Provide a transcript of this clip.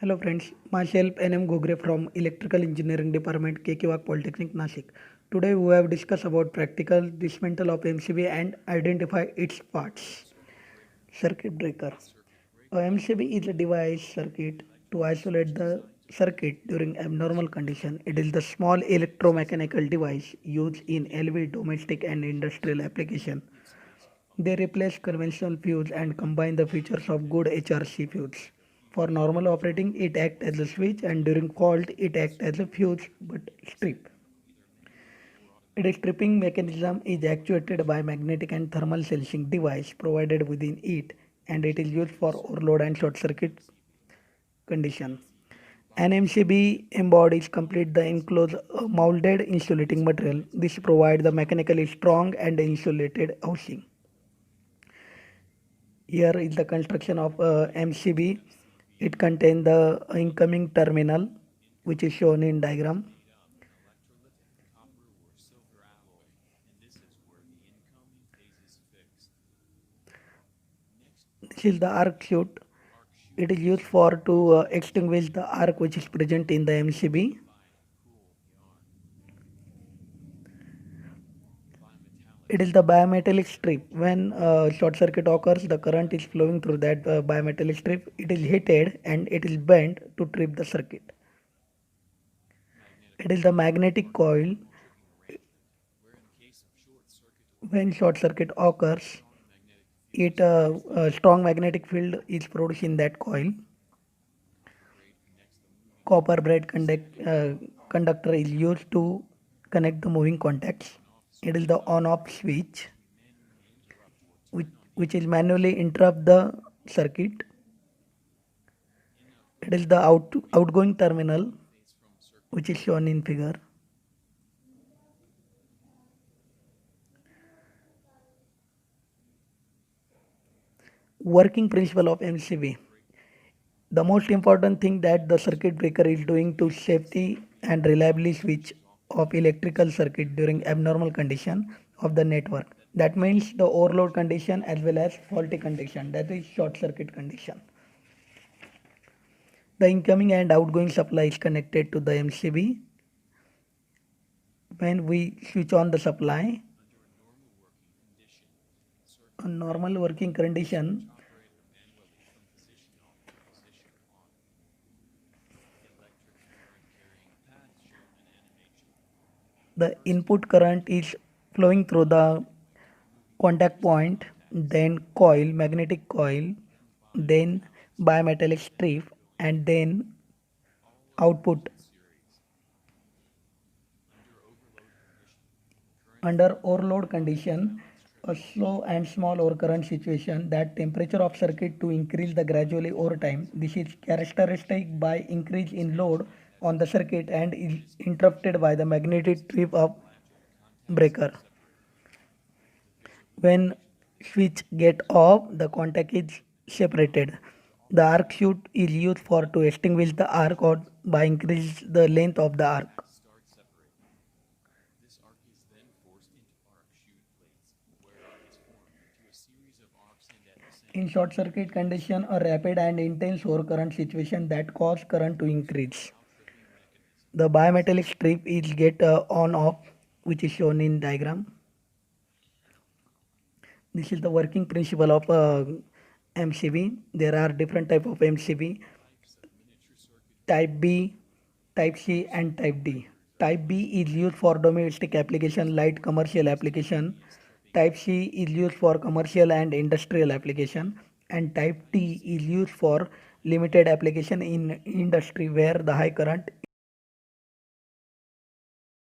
Hello friends, myself NM Gogre from Electrical Engineering Department KKWAG Polytechnic Nashik. Today we have discussed about practical dismantle of MCB and identify its parts. Circuit breaker. A MCB is a device circuit to isolate the circuit during abnormal condition. It is the small electromechanical device used in LV domestic and industrial application. They replace conventional fuse and combine the features of good HRC fuse. For normal operating, it acts as a switch, and during fault, it acts as a fuse but strip. Its stripping mechanism is actuated by magnetic and thermal sensing device provided within it, and it is used for overload and short circuit condition. An MCB embodies complete the enclosed molded insulating material. This provides the mechanically strong and insulated housing. Here is the construction of MCB. It contains the incoming terminal, which is shown in diagram. This is the arc chute. It is used for to extinguish the arc which is present in the MCB. It is the bimetallic strip. When short circuit occurs, the current is flowing through that bimetallic strip. It is heated and it is bent to trip the circuit. It is the magnetic coil. When short circuit occurs, a strong magnetic field is produced in that coil. Copper braid conductor is used to connect the moving contacts. It is the on-off switch which is manually interrupt the circuit. It is the outgoing terminal which is shown in figure. Working principle of MCB. The most important thing that the circuit breaker is doing to safety and reliably switch off electrical circuit during abnormal condition of the network. That means the overload condition as well as faulty condition, that is short circuit condition. The incoming and outgoing supply is connected to the MCB. When we switch on the supply, a normal working condition, the input current is flowing through the contact point, then coil, magnetic coil, then bimetallic strip, and then output. Under overload condition, a slow and small overcurrent situation, that temperature of circuit to increase the gradually over time. This is characteristic by increase in load on the circuit and is interrupted by the magnetic trip of breaker. When switch get off, the contact is separated. The arc chute is used for to extinguish the arc or by increase the length of the arc. In short circuit condition, a rapid and intense overcurrent situation that cause current to increase. The bimetallic strip is get on off, which is shown in diagram. This is the working principle of MCB. There are different type of MCB: type B, type C, and type D. Type B is used for domestic application, light commercial application. Type C is used for commercial and industrial application, and type T is used for limited application in industry where the high current